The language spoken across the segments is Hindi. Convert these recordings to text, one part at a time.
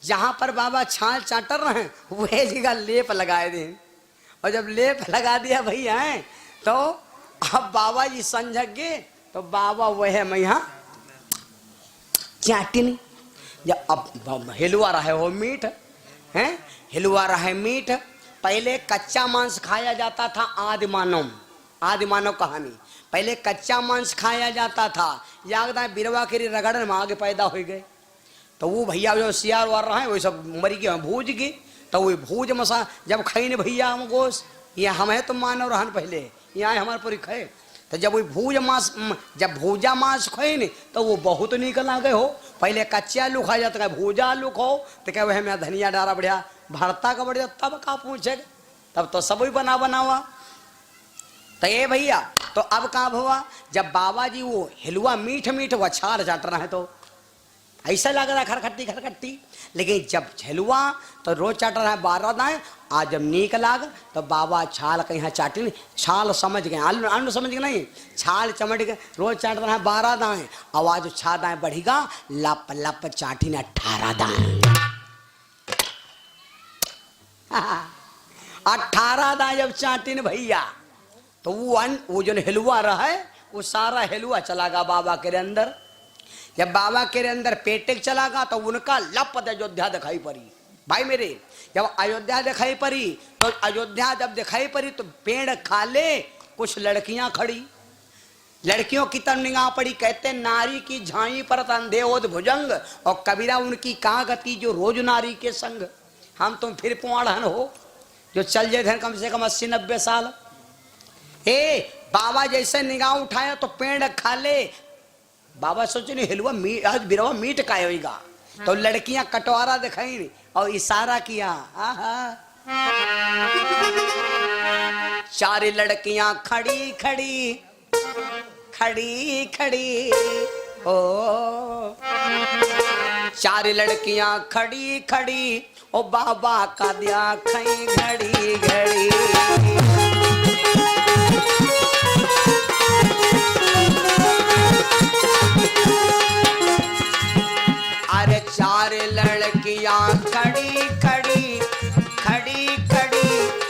जहां पर बाबा छाल चाटर रहे वह जगह लेप लगाए दे। और जब लेप लगा दिया भैया है तो अब बाबा जी समझ गए तो बाबा वह मैया चाटी नहीं। जब अब हिलवा रहा है वो मीट है, हिलवा रहा है मीट। पहले कच्चा मांस खाया जाता था, आदि मानव कहानी। पहले कच्चा मांस खाया जाता था, याद है बिरवा के रगड़न में आगे पैदा हो गए। तो वो भैया जो सियार वार रहा है वो सब मरी के भूज के, तो वो भूज मसा जब खाई ने भैया हम गोश्त ये हम है तो मानव रहन पहले यहाँ हमारे पूरी खाए। तो जब वो भूज मांस जब भूजा मांस खाए ने तो वो बहुत निकल आ गए हो। पहले कच्चे आलू खाया जाता है, भूजा आलू खाओ तो क्या वह मैं धनिया डारा बढ़िया भरता का बढ़िया, तब का पूछे तब तो सब ही बना हुआ। तो ये भैया तो अब कहाँ हुआ जब बाबा जी वो हिलवा मीठ वो छाल चाट रहा है तो ऐसा लग रहा है खरखट्टी। लेकिन जब हिलवा तो रोज चाट रहा है 12 दाएं। आज जब नीक लाग तो बाबा छाल कहीं यहाँ चाटी नहीं, छाल समझ गए, अन्न समझ गए नहीं, छाल चमट गए। रोज चाट रहा है 12 दाएं, आवाज 6 दाएं बढ़ेगा, लप लप चाटी ने 18 दाएं। 18 दाएं जब चाटी ने भैया तो वो जो हिलवा रहा है वो सारा हिलवा चला गया बाबा के अंदर। जब बाबा के अंदर पेटे चला गया तो उनका लपत अयोध्या दिखाई पड़ी। भाई मेरे जब अयोध्या दिखाई पड़ी तो अयोध्या जब दिखाई पड़ी तो पेड़ खाले कुछ लड़कियां खड़ी, लड़कियों की तरफ निगाह पड़ी। कहते नारी की झाई पर अंधे ओद भुजंग, और कबीरा उनकी कहाँ गति जो रोज नारी के संग। हम तुम फिर पुआड़हन हो जो चल जाए कम से कम 80-90 साल। बाबा जैसे निगाह उठाया तो पेड़ खाले। बाबा सोचे नहीं हिलवा मीट आज बिरवा मीट का होगा। तो लड़कियां कटवारा दिखाई और इशारा किया। चार लड़कियां खड़ी ओ 4 लड़कियां खड़ी ओ बाबा का दिया खई घड़ी। अरे 4 लड़कियां खड़ी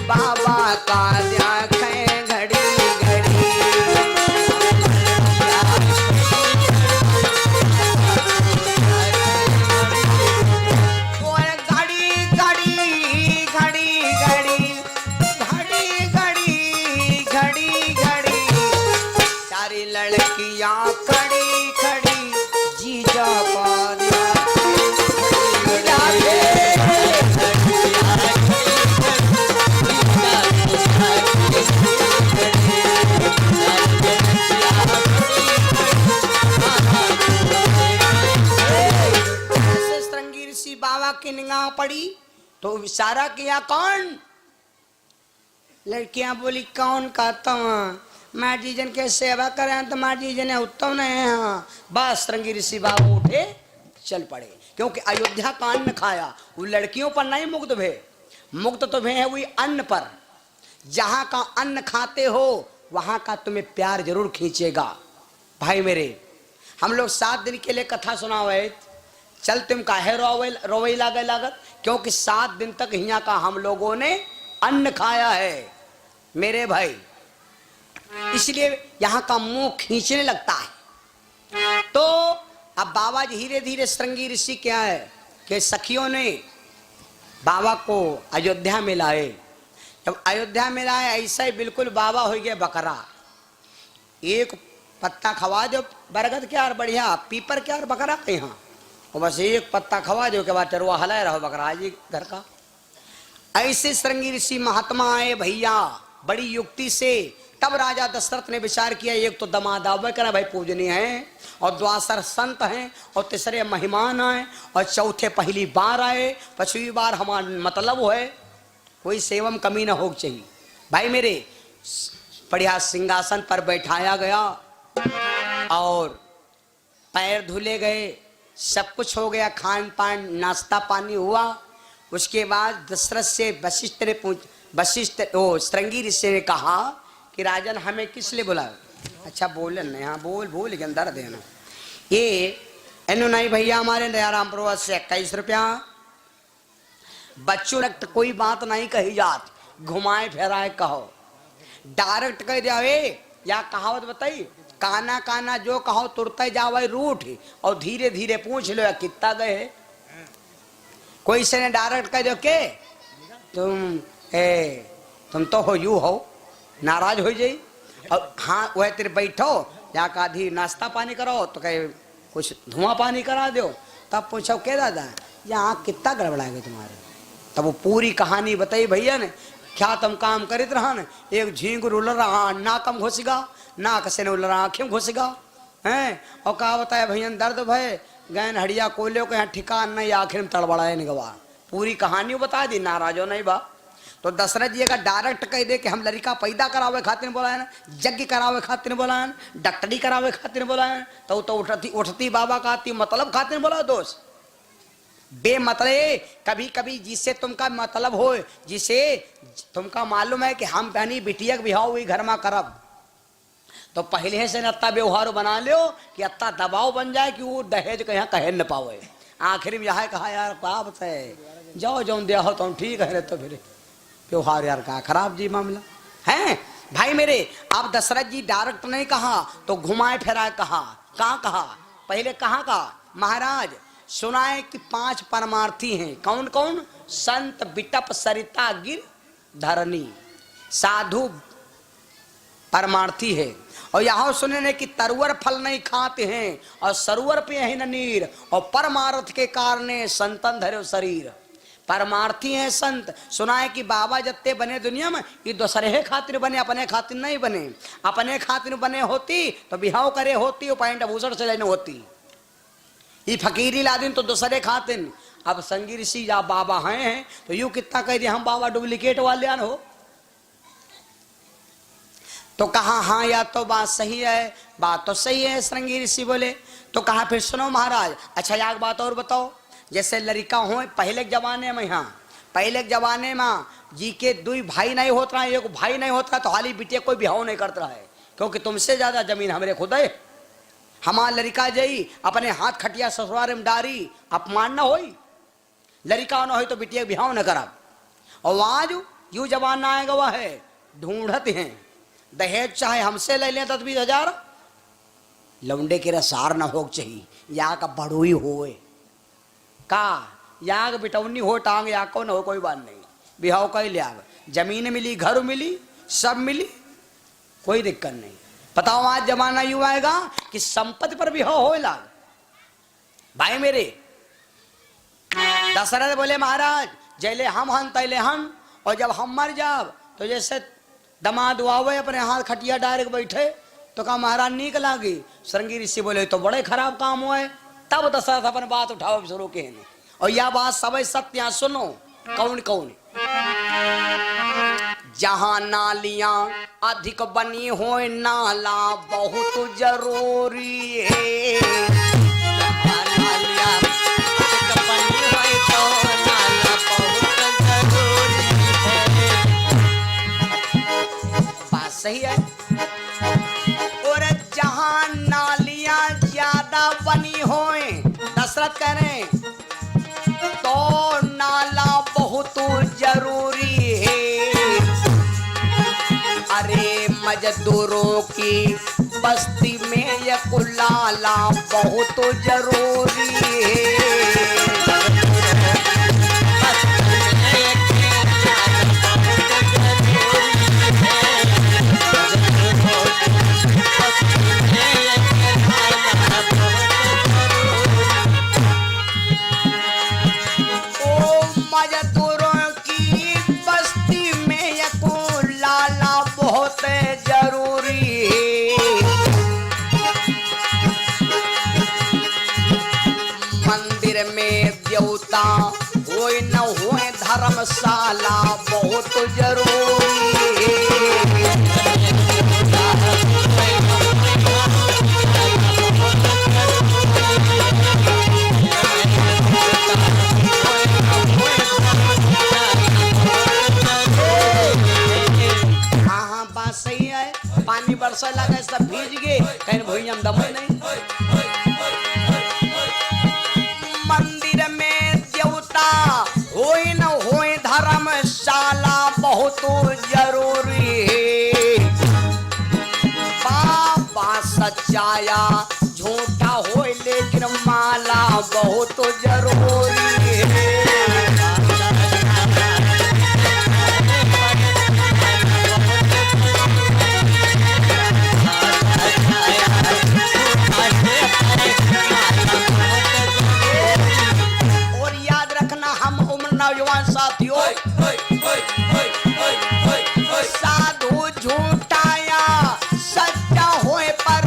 बाबा का दिया खई घड़ी। लड़कियां खड़ी जीजा पा दिया। श्रृंगी ऋषि बाबा की निगाह पड़ी तो इशारा किया कौन? लड़कियां बोली कौन का तुम माँ जी जन के सेवा करें तो माँ जी जन उत्तम नहीं है। बस श्रृंगी ऋषि बाबू उठे चल पड़े, क्योंकि अयोध्या का अन्न खाया। वो लड़कियों पर नहीं मुग्ध भे, मुग्ध तो भे है वही अन्न पर। जहां का अन्न खाते हो वहां का तुम्हें प्यार जरूर खींचेगा। भाई मेरे हम लोग 7 दिन के लिए कथा सुना हुए, चल तुम काहे रोवे लागत, क्योंकि 7 दिन तक यहाँ का हम लोगों ने अन्न खाया है मेरे भाई, इसलिए यहाँ का मुंह खींचने लगता है। तो अब बाबा धीरे धीरे श्रृंगी ऋषि क्या है कि सखियों ने बाबा को अयोध्या में लाए। जब अयोध्या में लाए ऐसा ही बिल्कुल बाबा हो गया बकरा। एक पत्ता खवा दो, बरगद क्या और बढ़िया पीपर क्या और बकरा यहाँ, और बस एक पत्ता खवा दो के बाद चरवा हलाए रहो बकरा जी घर का। ऐसे श्रृंगी ऋषि महात्मा आए भैया बड़ी युक्ति से। तब राजा दशरथ ने विचार किया एक तो दमाद करा भाई पूजनीय हैं, और द्वासर संत हैं, और तीसरे मेहमान आए, और चौथे पहली बार आए, 5वीं बार हमारा मतलब है कोई सेवम कमी ना हो चाहिए। भाई मेरे बढ़िया सिंहासन पर बैठाया गया और पैर धुले गए, सब कुछ हो गया, खान पान नाश्ता पानी हुआ। उसके बाद दशरथ से वशिष्ठ श्रृंगी ऋषि ने कहा कि राजन हमें किस लिए बुलाओ? अच्छा बोले न यहाँ बोल के अंदर देना ये एनु नहीं भैया हमारे दयाराम प्रवास से 21 रुपया बच्चों डायरेक्ट कोई बात नहीं कही जात, घुमाए फिराए कहो। डायरेक्ट कह दिया या कहावत बताई, काना काना जो कहो तुरते जावे रूठ, और धीरे धीरे पूछ लो कितना गए। कोई से ने डायरेक्ट कह दो के तुम तो हो यू हो, नाराज हो जाई। और हाँ वह तेरे बैठो या आधी नाश्ता पानी करो तो कहे कुछ धुआं पानी करा दो। तब पूछो के दादा यहाँ कितना गड़बड़ा गए तुम्हारे। तब वो पूरी कहानी बताई भैया ने, क्या तुम काम करित रहा न, एक झींग उलर रहा ना कम घुसगा, ना कसे ने उलर आँखें घुसगा हैं। और कहा बताया भैया दर्द भय गैन हड़िया कोलियों के यहाँ ठिकान नहीं, आखिर में तड़बड़ाए निगवा। पूरी कहानी बता दी, नाराजो नहीं बा। तो दशरथ जी अगर डायरेक्ट कह दे कि हम लड़का पैदा करावे खातिर बोलाए ना, यज्ञ करावे खातिर बोलाए, डॉक्टरी करावे खातिर बोलाए, तो उठती उठती बाबा का आती मतलब खातिर बोला दोस्त। बेमतलब कभी कभी जिससे तुमका मतलब हो, जिसे तुमका मालूम है कि हम पहनी बिटिया बिहाव हुई घर में करब, तो पहले से अत्ता व्यवहार बना लो कि अत्ता दबाव बन जाए कि वो दहेज कहीं कहे न पावे। आखिर में यह कहा यार पाप है जाओ जो दिया हो तुम ठीक है, तो फिर व्यवहार यार का खराब जी मामला है भाई मेरे। आप दशरथ जी डायरेक्ट नहीं कहा तो घुमाए फिराए कहा। कहाँ कहा, पहले कहाँ कहा महाराज सुनाए कि 5 परमार्थी हैं। कौन कौन? संत बिटप सरिता गिर धरनी, साधु परमार्थी है। और यहाँ सुने कि तरुवर फल नहीं खाते हैं और सरोवर पे है न नीर, और परमार्थ के कारण संतन धरो शरीर। परमार्थी हैं संत। सुना है कि बाबा जत्ते बने दुनिया में ये दूसरे खातिर बने, अपने खातिर नहीं बने। अपने खातिर बने होती तो बिहाव करे होती, और पैंट भूषण से लेने होती। ये फकीरी लादिन तो दूसरे खातिर। अब संगी ऋषि या बाबा हैं तो यूं कितना कह दिया हम बाबा डुप्लीकेट वाले हो। तो कहा हाँ या तो बात सही है, बात तो सही है श्रृंगी ऋषि बोले। तो कहा फिर सुनो महाराज, अच्छा एक बात और बताओ, जैसे लड़का हो पहले के जमाने में, यहाँ पहले के जमाने में जी के 2 भाई नहीं होता है, एक भाई नहीं होता तो हाली बिटिया कोई बिहाव नहीं करता है, क्योंकि तुमसे ज्यादा जमीन हमारे खुद है। हमारा लड़का जई अपने हाथ खटिया ससुराल में डारी, अपमान न हो। लड़का न हो तो बिटिया बिहाव न करा। और आज यू जमाना आएगा वह है ढूंढते हैं दहेज, चाहे हमसे ले लें 10-20 हजार, लौंडे के रसार न हो चाहिए, या का बड़ोई होए का या बिटौनी हो टांग या को न हो, कोई बात नहीं। बिहाव कही लिया, जमीन मिली, घर मिली, सब मिली, कोई दिक्कत नहीं। बताओ आज जमाना यूं आएगा कि संपत्ति पर बिहाव हो लाग। भाई मेरे दशरथ बोले महाराज जैले हम हन तैले हम, और जब हम मर जाब तो जैसे दमाद आवे अपने हाथ खटिया डायरेक्ट बैठे तो कहा महाराज नीक लागी। श्रृंगी ऋषि बोले तो बड़े खराब काम हुए। तब दशरथ अपन बात उठाओ शुरू के, और यह बात सब सत्य सुनो। कौन कौन? जहां नालियां अधिक बनी हो नाला बहुत जरूरी है। जहां नालियां अधिक बनी हो तो नाला बहुत जरूरी है। बात सही है। और जहां नालियां ज्यादा बनी होए, दशरथ कह रहे हैं तो नाला बहुत जरूरी है। अरे मजदूरों की बस्ती में ये कुलाला बहुत जरूरी है। मजदूरों की बस्ती में ये कुलाला बहुत जरूरी है। मंदिर में देवता होए न होए धर्मशाला बहुत जरूरी है। सही है, पानी बरसा लगा सब भीज गए, कहीं भूई हम दम नहीं। मंदिर में देवता होए न हो बहुत जरूरी है। बाबा सच्चाया झूठा हो लेकिन माला बहुत जरूरी है। और याद रखना हम उम्र नौजवान साथियों, साधु झूठाया सच्चा होए पर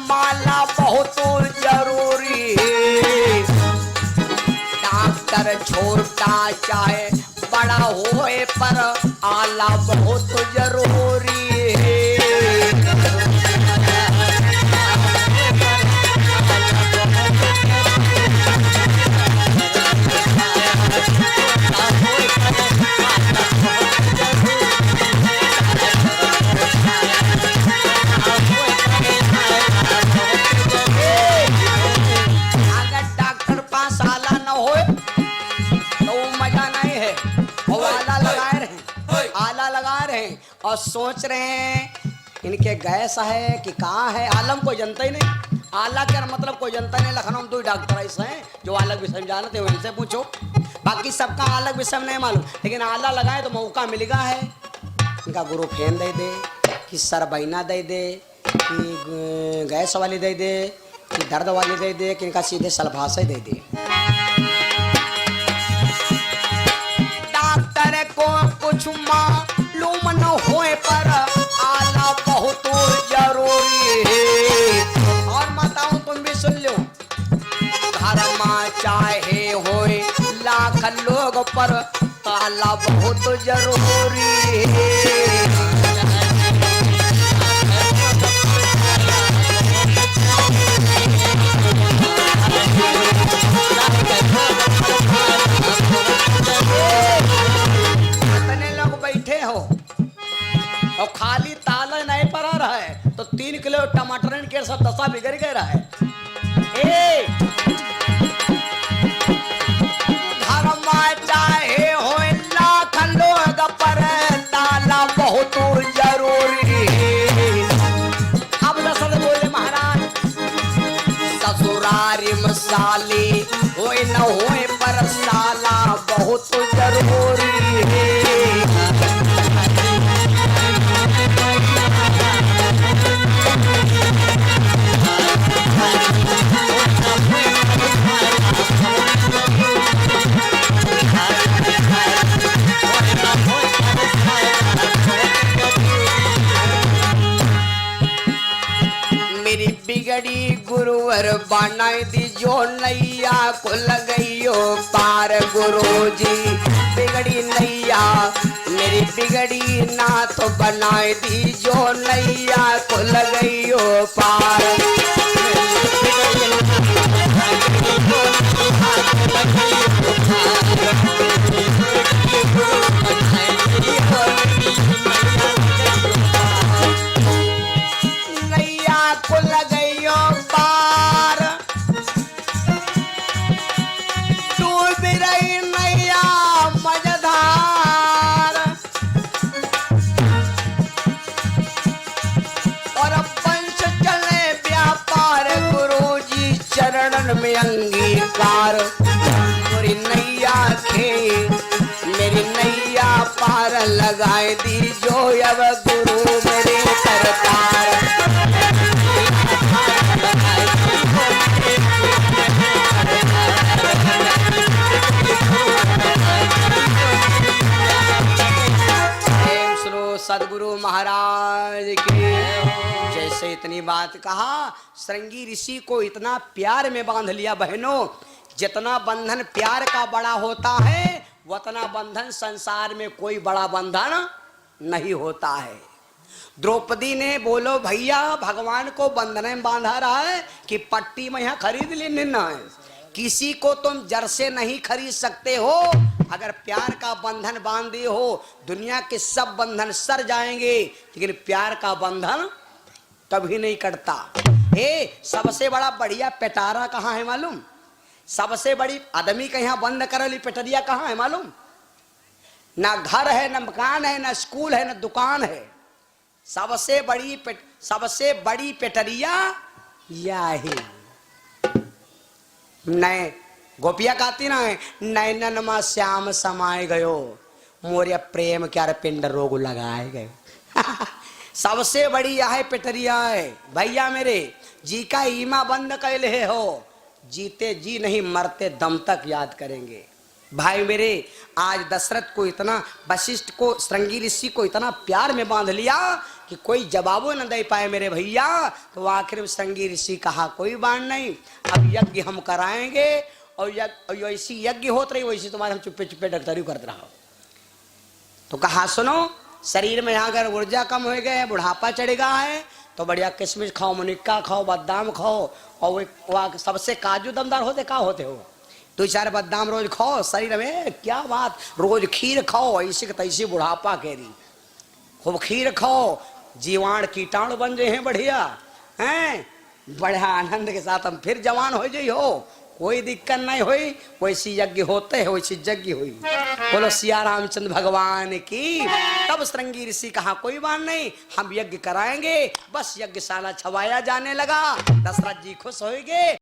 माला बहुत जरूरी है। डॉक्टर छोटा चाहे बड़ा होए पर आला बहुत जरूरी है। और सोच रहे हैं इनके गैस है कि कहाँ है, आलम कोई जनता ही नहीं। आला क्या मतलब कोई जनता नहीं। लखनऊ में 2 डॉक्टर ऐसे हैं जो अलग विषय में जानते हैं, उनसे पूछो। बाकी सबका अलग विषय में नहीं मालूम, लेकिन आला लगाए तो मौका मिल गया है। इनका गुरु फेन दे दे कि सरबैना दे दे कि गैस वाली दे दे कि दर्द वाली दे दे कि इनका सीधे सलभाषा दे दे। डॉक्टर को कुछ मालूम न होए पर आला बहुत जरूरी है। और बताऊं तुम भी सुन लो, घर में चाहे होए लाख लोग पर आला बहुत जरूरी है। और खाली ताला नहीं पड़ा रहा है तो 3 किलो टमाटर के सब दशा बिगड़ गया है। घर में चाहे हो लाख लोग पर ताला बहुत जरूरी है। अब दशरथ बोले महाराज ससुरारी मसाली हो न होए पर साला बहुत जरूरी है। मेरी बिगड़ी गुरुवर बनाई दी जो नैया को लगइयो पार। गुरुजी बिगड़ी नैया मेरी बिगड़ी ना तो बनाई दी जो नैया को लगइयो पार। नैया को लगइयो पार डूब रही नैया मझधार। और पंच चले व्यापार गुरुजी चरणन में अंगीकार। मेरी नैया खे मेरी नैया पार लगाए दी जो अब गुरु मेरे सरकार। सदगुरु महाराज की जैसे इतनी बात कहा, श्रृंगी ऋषि को इतना प्यार में बांध लिया। बहनों, जितना बंधन प्यार का बड़ा होता है उतना बंधन संसार में कोई बड़ा बंधन नहीं होता है। द्रौपदी ने बोलो भैया भगवान को बंधन में बांधा रहा है कि पट्टी में यहाँ खरीद लेना है। किसी को तुम जड़ से नहीं खरीद सकते हो। अगर प्यार का बंधन बांधे हो दुनिया के सब बंधन सर जाएंगे, लेकिन प्यार का बंधन कभी नहीं कटता। सबसे बड़ा बढ़िया पेटारा कहाँ है मालूम? सबसे बड़ी आदमी का यहाँ बंद कर ली पेटरिया कहाँ है मालूम? ना घर है, ना मकान है, ना स्कूल है, ना दुकान है। सबसे बड़ी पेटरिया यही। नए गोपिया गाती ना है, नैनन मा श्याम समाये गयो, मोरिया प्रेम क्या रे पिंड रोग लगाए गए। सबसे बड़ी यह पेटरिया है भैया मेरे। जी का ईमा बंद कैले हो, जीते जी नहीं मरते दम तक याद करेंगे। भाई मेरे, आज दशरथ को इतना, वशिष्ठ को, श्रृंगी ऋषि को इतना प्यार में बांध लिया कि कोई जवाब न दे पाए मेरे भैया। तो आखिर में श्रृंगी ऋषि कहा कोई बात नहीं, अब यज्ञ हम कराएंगे। और ऐसी यज्ञ होत रही वैसी तुम्हारे हम चुप्पे चुप्पे डकतरी करते रहो। तो कहा सुनो, शरीर में यहाँ अगर ऊर्जा कम हो गए, बुढ़ापा चढ़ेगा है, तो बढ़िया किशमिश खाओ, मुनिक्का खाओ, बादाम खाओ, और वो सबसे काजू दमदार होते का होते हो, 2-4 बादाम रोज खाओ, शरीर में क्या बात, रोज खीर खाओ, ऐसे तैसे बुढ़ापा कह रही। खूब खीर खाओ, जीवाणु कीटाणु बन जाए हैं बढ़िया हैं, बढ़िया आनंद के साथ हम फिर जवान हो जाइए हो, कोई दिक्कत नहीं हुई। वैसी यज्ञ होते है, वैसी यज्ञ हुई। बोलो सिया रामचंद्र भगवान की। तब श्रृंगी ऋषि कहा कोई बात नहीं, हम यज्ञ कराएंगे। बस यज्ञशाला छवाया जाने लगा, दशरथ जी खुश हो गए।